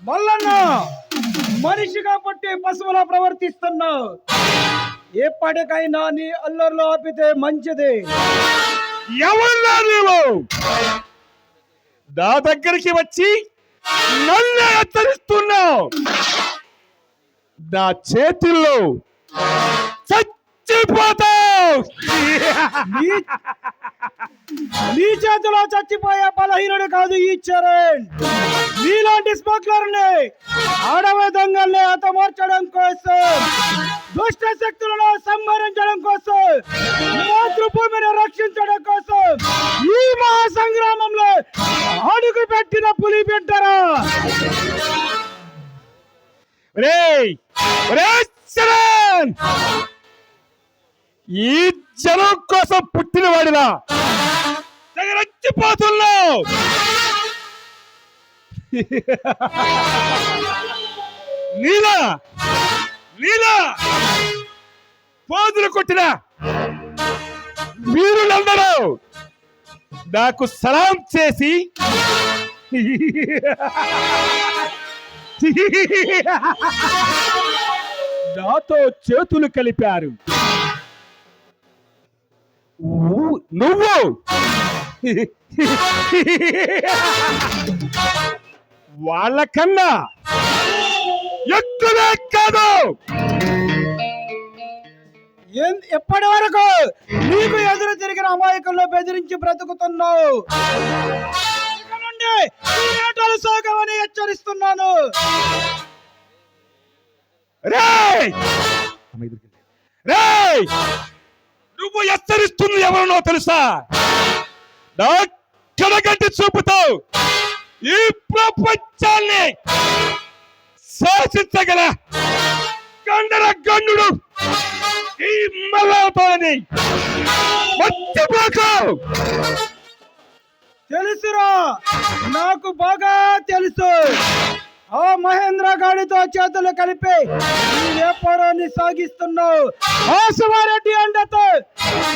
మల్లన్న మనిషిగా పుట్టి పశువులా ప్రవర్తిస్తున్నావు. ఎప్పటికైనా నీ అల్లర్లు ఆపితే మంచిది. ఎవరున్నా నీవు నా దగ్గరికి వచ్చి నన్ను హెచ్చరిస్తున్నావు? నా చేతుల్లో చచ్చిపోతావు. నీ చేతిలో చచ్చిపోయే బలహీనుడు కాదు ఈ చరణ్. నీలాంటి స్మగ్లర్ని అడవి దొంగల్ని హతమార్చడం కోసం, దుష్ట శక్తులను సంహరించడం కోసం, మాతృభూమిని రక్షించడం కోసం ఈ మహాసంగ్రామంలో అడుగు పెట్టిన పులి బిడ్డరా. ఈ జనం కోసం పుట్టిన వాడిలా రచ్చిపోతున్నావు. నీలా నీలా పోదులు కొట్టిన వీరులందరూ నాకు సలాం చేసి నాతో చేతులు కలిపారు. నువ్వు వాళ్ళకన్నా ఎక్కువే కాదు. ఎప్పటి వరకు నీకు ఎదురు తిరిగిన అమాయకుల్లో బెదిరించి బ్రతుకుతున్నావు. సాగమని హెచ్చరిస్తున్నాను. నువ్వు హెచ్చరిస్తుంది ఎవరినో తెలుసా? నా కడగంటి చూపుతావు ఈ ప్రపంచాన్ని శాసించగల గండర గండుడు ఈ మల్లతోని మర్చిపోకు. తెలుసురా, నాకు బాగా తెలుసు. ఆ మహేంద్ర గాడితో చేతులు కలిపి ఈ వ్యాపారాన్ని సాగిస్తున్నావు. ఆ శివారెడ్డి అండతో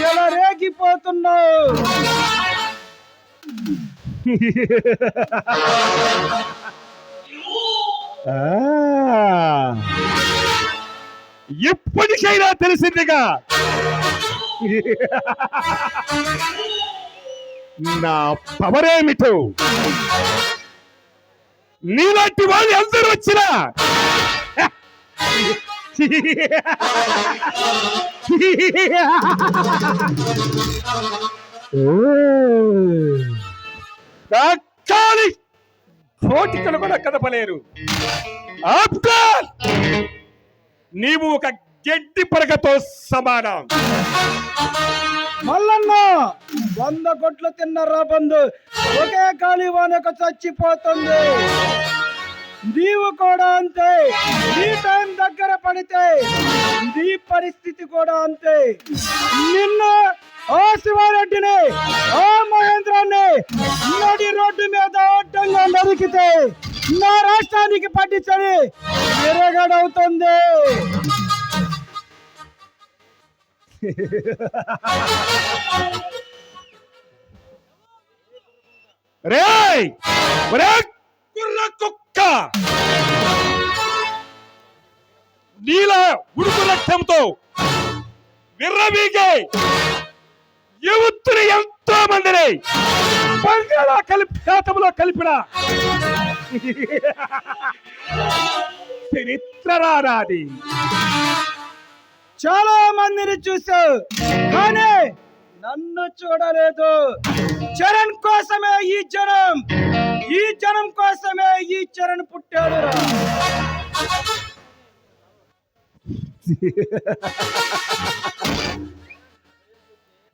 ఎలా రేగిపోతున్నావు. ఇప్పటికైనా తెలిసిందిగా నా పవరేమిటో. నీలాంటి వాళ్ళు అందరూ వచ్చినా కోటికలు కూడా కదపలేరు. ఆఫ్టర్ నీవు ఒక గడ్డి పరకతో సమానం. మల్లన్న 100 కొట్లు తిన్న రాబందు ఒకే గాలి వానకు చచ్చిపోతుంది. నీవు కూడా అంతే. నీ టైం దగ్గర పడితే నీ పరిస్థితి కూడా అంతే. నిన్న ఆ శివారెడ్డిని, ఆ మహేంద్రాన్ని నడి రోడ్డు మీద అడ్డంగా నరికితే నా రాష్ట్రానికి పట్టించని విరగడవుతుంది. కుక్క నీల ఉడుకు రక్తంతో విర్రవీగే యువతులు ఎంతో మందిని బంగాళాఖాతంలో కలిపిన చరిత్ర రానాది. చాలా మందిని చూసావు కానీ నన్ను చూడలేదు. చరణ్ కోసమే ఈ జనం, ఈ జనం కోసమే ఈ చరణ్ పుట్టాడు.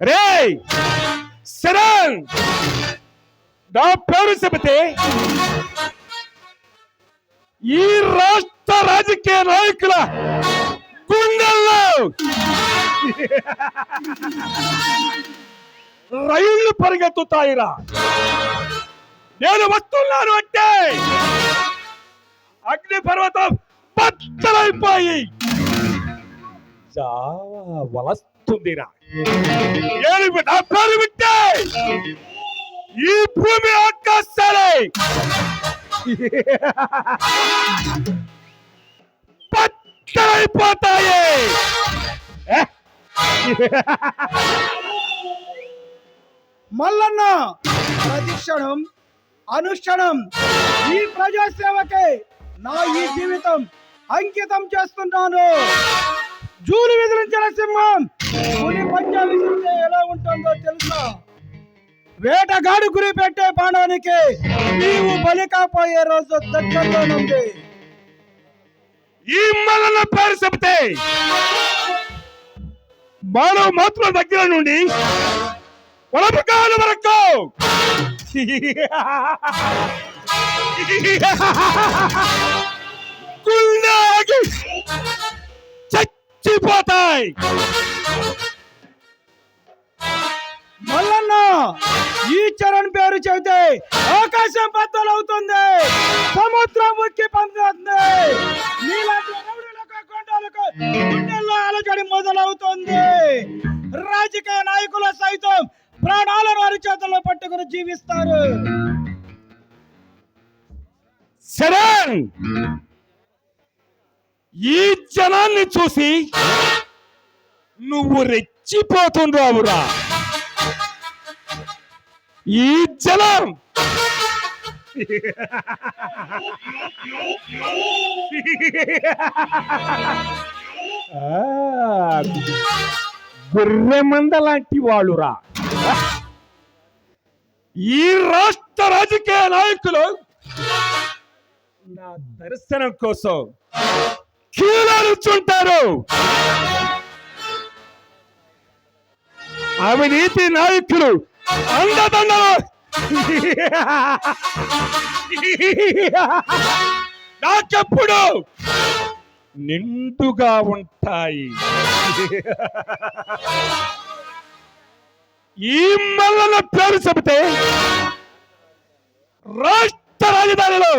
రే శరణ్, నా పేరు చెబితే ఈ రాష్ట్ర రాజకీయ నాయకుల రైళ్లు పరిగెత్తుతాయిరా. నేను వస్తున్నాను అంటే అగ్ని పర్వతం బద్దలైపోయి జావా వలస్తుందిరా. నా పేరు వింటే ఈ భూమి ఆకాశాలే బద్దలైపోతాయి. మల్లన్న ప్రతి క్షణం అనుక్షణం ఈ ప్రజాసేవకే నా ఈ జీవితం అంకితం చేస్తున్నాను. జూలు విదిలించిన సింహం పులి పంజా విసిరితే ఎలా ఉంటుందో తెలుసా? వేటగాడు గురి పెట్టే బాణానికి నీవు బలి కాపోయే రోజు దగ్గరలోనుంది. ఈ మల్లన్న పేరు చెబితే మానవ మాత్రం దగ్గర నుండి వలపకాల వరకు గుండె ఆగి చచ్చిపోతాయి. మల్లన్న ఈ చరణ్ పేరు చెబితే ఆకాశం బద్దలవుతుంది, సముద్రం ఉక్కి పండుతుంది. నీలాంటి రౌడీలకు కొండలకు గుండెల్లో అలజడి మొదలవుతుంది. రాజకీయ నాయకులు సైతం ప్రాణాలను వారి చేతుల్లో పట్టుకుని జీవిస్తారు. శరణ్, ఈ జనాన్ని చూసి నువ్వు రెచ్చిపోతుండ్రావురా. ఈ జనం గుర్రెమంద లాంటి వాళ్ళురా. ఈ రాష్ట్ర రాజకీయ నాయకులు నా దర్శనం కోసం కీలరుచుంటారు. అవినీతి నాయకులు అండదండలు నాకెప్పుడు నిండుగా ఉంటాయి. ఈ మల్లన్న పేరు చెబితే రాష్ట్ర రాజధానిలో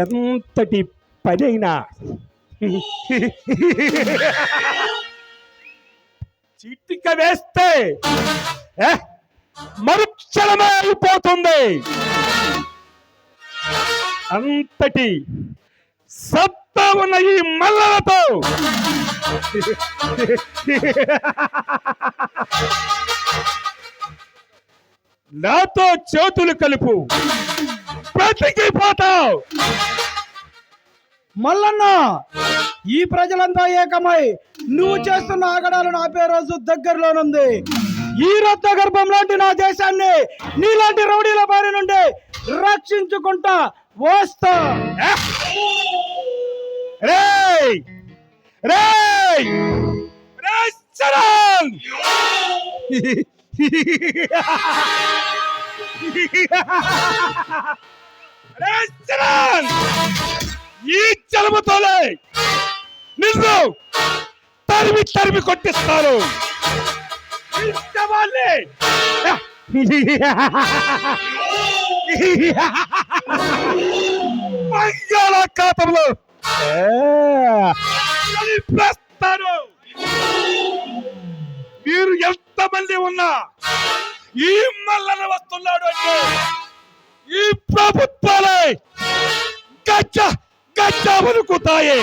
ఎంతటి పనైనా చిటిక వేస్తే మరుక్షణమే అయిపోతుంది. అంతటి సత్తా ఉన్న ఈ మల్లలతో నాతో చేతులు కలుపు, బ్రతికిపోతావు. మల్లన్న ఈ ప్రజలంతా ఏకమై నువ్వు చేస్తున్న ఆగడాలను ఆపే రోజు దగ్గరలోనుంది. ఈ రక్త గర్భం లాంటి నా దేశాన్ని నీలాంటి రౌడీల బారి నుండి రక్షించుకుంటా వస్తా. రేయ్ రేయ్ రేయ్ చరణ్, రేయ్ చరణ్, ఈ జలముతోనే నిన్ను తరిమి తరిమి కొట్టిస్తారు. బంగాళాఖాతంలో కలిపేస్తారు. మీరు ఎంతమంది ఉన్నా ఈ మల్లన్న వస్తున్నాడు అంటే ఈ ప్రభుత్వాలే గచ్చ గచ్చ వణుకుతాయి.